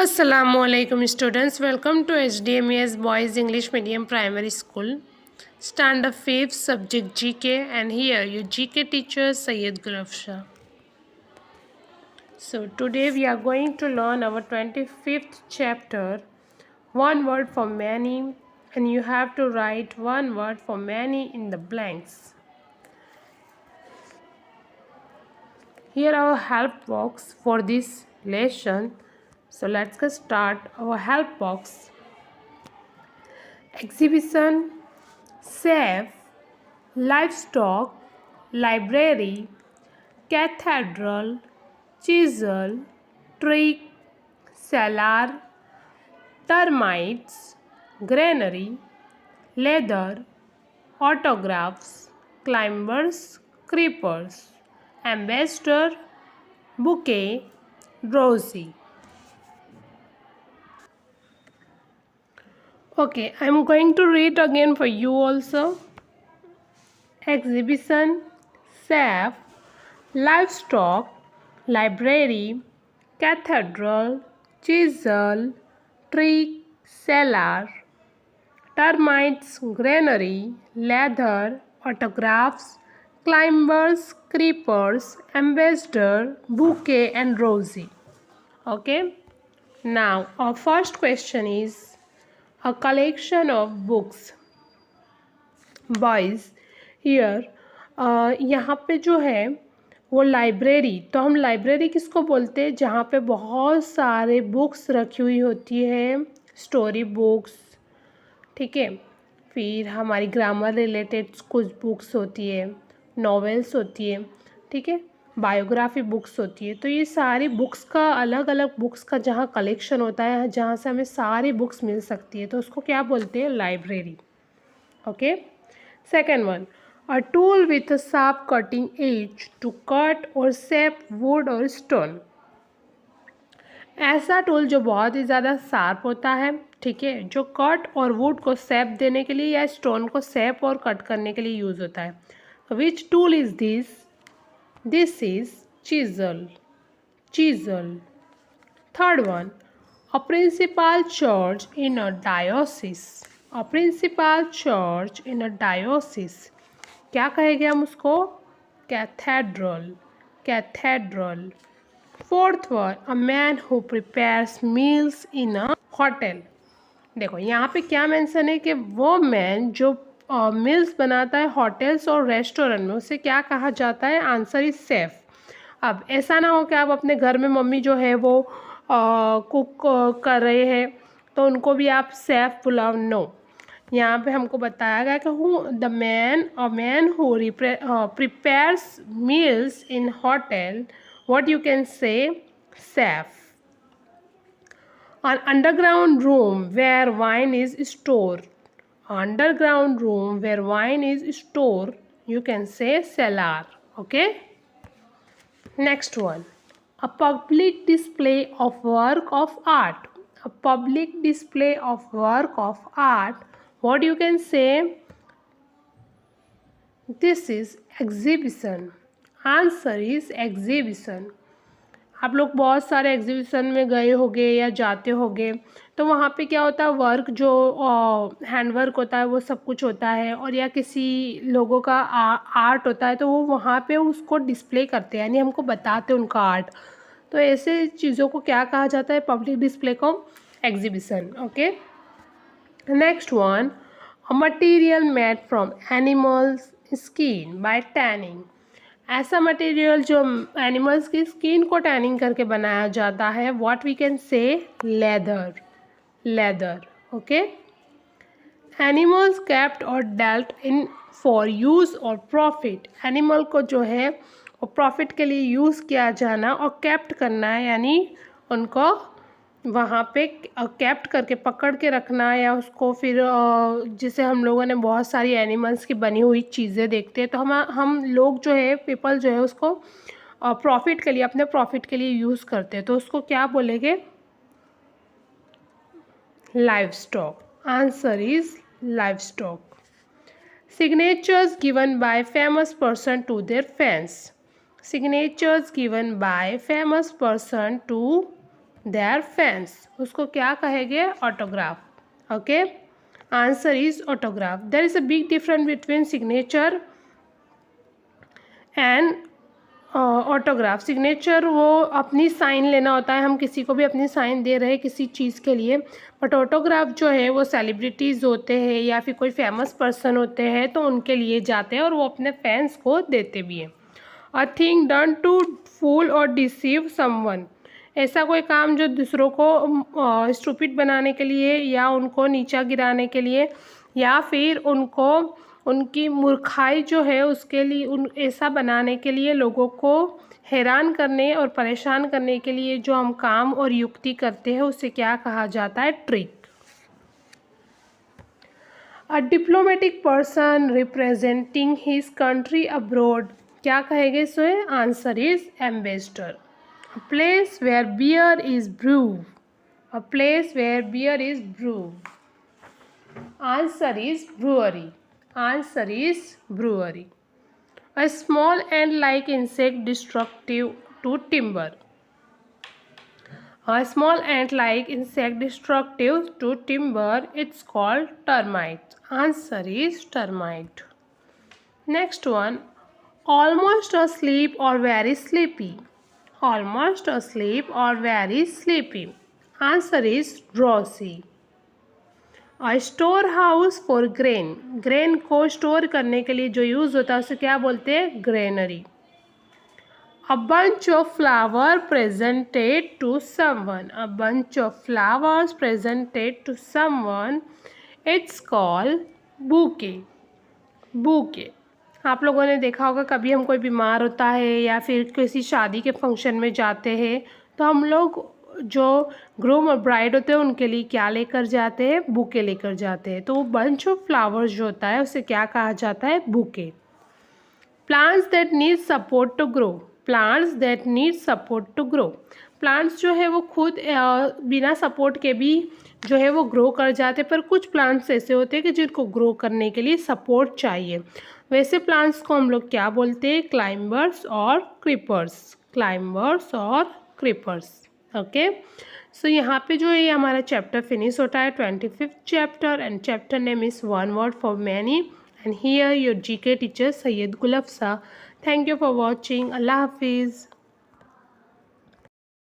Assalamualaikum students, welcome to HDMES Boys English Medium Primary School, Standard 5th subject GK, and here your GK teacher Syed Gulaf Shah. So today we are going to learn our 25th chapter, one word for many, and you have to write one word for many in the blanks. Here our help box for this lesson. So let's get start our help box. Exhibition, safe, livestock, library, cathedral, chisel, tree, cellar, termites, granary, leather, autographs, climbers, creepers, ambassador, bouquet, rosy. Okay, I'm going to read again for you also. Exhibition, safe, livestock, library, cathedral, chisel, tree, cellar, termites, granary, leather, autographs, climbers, creepers, ambassador, bouquet, and rosy. Okay, now our first question is a collection of books. Boys, here यहाँ पे जो है वो library, तो हम library किसको बोलते हैं? जहाँ पे बहुत सारे बुक्स रखी हुई होती है, स्टोरी बुक्स, ठीक है, फिर हमारी ग्रामर रिलेटेड कुछ बुक्स होती है, नॉवेल्स होती है, ठीक है, बायोग्राफी बुक्स होती है। तो ये सारी बुक्स का अलग अलग बुक्स का जहाँ कलेक्शन होता है, जहाँ से हमें सारी बुक्स मिल सकती है, तो उसको क्या बोलते हैं? Library. Okay. Second one, a tool with a sharp cutting edge to cut or shape wood or stone. ऐसा टूल जो बहुत ही ज़्यादा शार्प होता है, ठीक है, जो कट और वुड को शेप देने के लिए या स्टोन को शेप और कट करने के लिए यूज़ होता है. Which tool is this? This is chisel. Chisel. Third one, a principal church in a diocese. A principal church in a diocese. क्या कहेंगे हम उसको? Cathedral. Cathedral. Fourth one, a man who prepares meals in a hotel. देखो यहाँ पे क्या mention है कि वो मैन जो मील्स बनाता है होटल्स और रेस्टोरेंट में, उसे क्या कहा जाता है? Answer is safe. अब ऐसा ना हो कि आप अपने घर में मम्मी जो है वो कुक कर रहे हैं तो उनको भी आप सेफ बुलाओ. नो, यहाँ पे हमको बताया गया कि the man, a man who prepares meals in hotel, what you can say? Safe. An underground room where wine is stored. Underground room where wine is stored, you can say cellar. Okay. Next one, a public display of work of art. A public display of work of art, what you can say? This is exhibition. Answer is exhibition. आप लोग बहुत सारे exhibition में गए होंगे या जाते होंगे, तो वहाँ पे क्या होता है? वर्क जो हैंडवर्क होता है वो सब कुछ होता है, और या किसी लोगों का आर्ट होता है तो वो वहाँ पे उसको डिस्प्ले करते हैं, यानी हमको बताते हैं उनका आर्ट. तो ऐसे चीज़ों को क्या कहा जाता है? पब्लिक डिस्प्ले को exhibition. Okay. Next one, a material made from animals skin by tanning. ऐसा मटेरियल जो एनिमल्स की स्किन को टैनिंग करके बनाया जाता है, what we can say? Leather. Leather. Okay. Animals kept और डेल्ट इन फॉर यूज़ और प्रॉफिट. एनिमल को जो है वो प्रॉफिट के लिए यूज़ किया जाना और केप्ट करना है, यानी उनको वहाँ पे कैप्ट करके पकड़ के रखना, या उसको फिर जिसे हम लोगों ने बहुत सारी एनिमल्स की बनी हुई चीज़ें देखते हैं, तो हम लोग जो है, पीपल जो है, उसको प्रॉफिट के लिए, अपने प्रॉफिट के लिए यूज़ करते हैं, तो उसको क्या बोलेंगे? Livestock. Answer is livestock. Signatures given by famous person to their fans. Signatures given by famous person to their fans, उसको क्या कहेंगे? Autograph. Okay, answer is autograph. There is a big difference between signature and autograph. Signature वो अपनी sign लेना होता है, हम किसी को भी अपनी साइन दे रहे हैं किसी चीज़ के लिए। बट ऑटोग्राफ जो है वो सेलिब्रिटीज़ होते हैं या फिर कोई फेमस पर्सन होते हैं तो उनके लिए जाते हैं और वो अपने फैंस को देते भी हैं। A thing done to fool और डिसीव समवन, ऐसा कोई काम जो दूसरों को स्टूपिड बनाने के लिए या उनको नीचा गिराने के लिए या फिर उनको उनकी मूर्खाई जो है उसके लिए उन ऐसा बनाने के लिए, लोगों को हैरान करने और परेशान करने के लिए जो हम काम और युक्ति करते हैं उसे क्या कहा जाता है? Trick. A diplomatic person representing his country abroad, क्या कहेंगे इसे? Answer is ambassador. A place where beer is brew, a place where beer is brew, answer is brewery. Answer is brewery. A small ant-like insect destructive to timber. A small ant-like insect destructive to timber. It's called termite. Answer is termite. Next one. Almost asleep or very sleepy. Almost asleep or very sleepy. Answer is drowsy. और store house for grain, grain को store करने के लिए जो use होता है उसे क्या बोलते हैं? Granary. A bunch of flower presented to someone, a bunch of flowers presented to someone, it's called bouquet. Bouquet. आप लोगों ने देखा होगा कभी हम कोई बीमार होता है या फिर किसी शादी के फंक्शन में जाते हैं तो हम लोग जो ग्रूम और ब्राइड होते हैं उनके लिए क्या लेकर जाते हैं? बुके लेकर जाते हैं। तो वो बंच ऑफ फ्लावर्स जो होता है उसे क्या कहा जाता है? Bouquet. Plants that need support to grow, plants that need support to grow, plants जो है वो खुद बिना सपोर्ट के भी जो है वो ग्रो कर जाते हैं, पर कुछ प्लांट्स ऐसे होते हैं कि जिनको ग्रो करने के लिए सपोर्ट चाहिए। वैसे प्लांट्स को हम लोग क्या बोलते हैं? क्लाइंबर्स और क्रीपर्स, क्लाइंबर्स और क्रीपर्स। ओके, सो यहाँ पे जो है ये हमारा चैप्टर फिनिश होता है, 25th chapter, and chapter name is one word for many, and here your GK teacher Syed Gul Afsa. Thank you for watching. अल्लाह हाफिज़।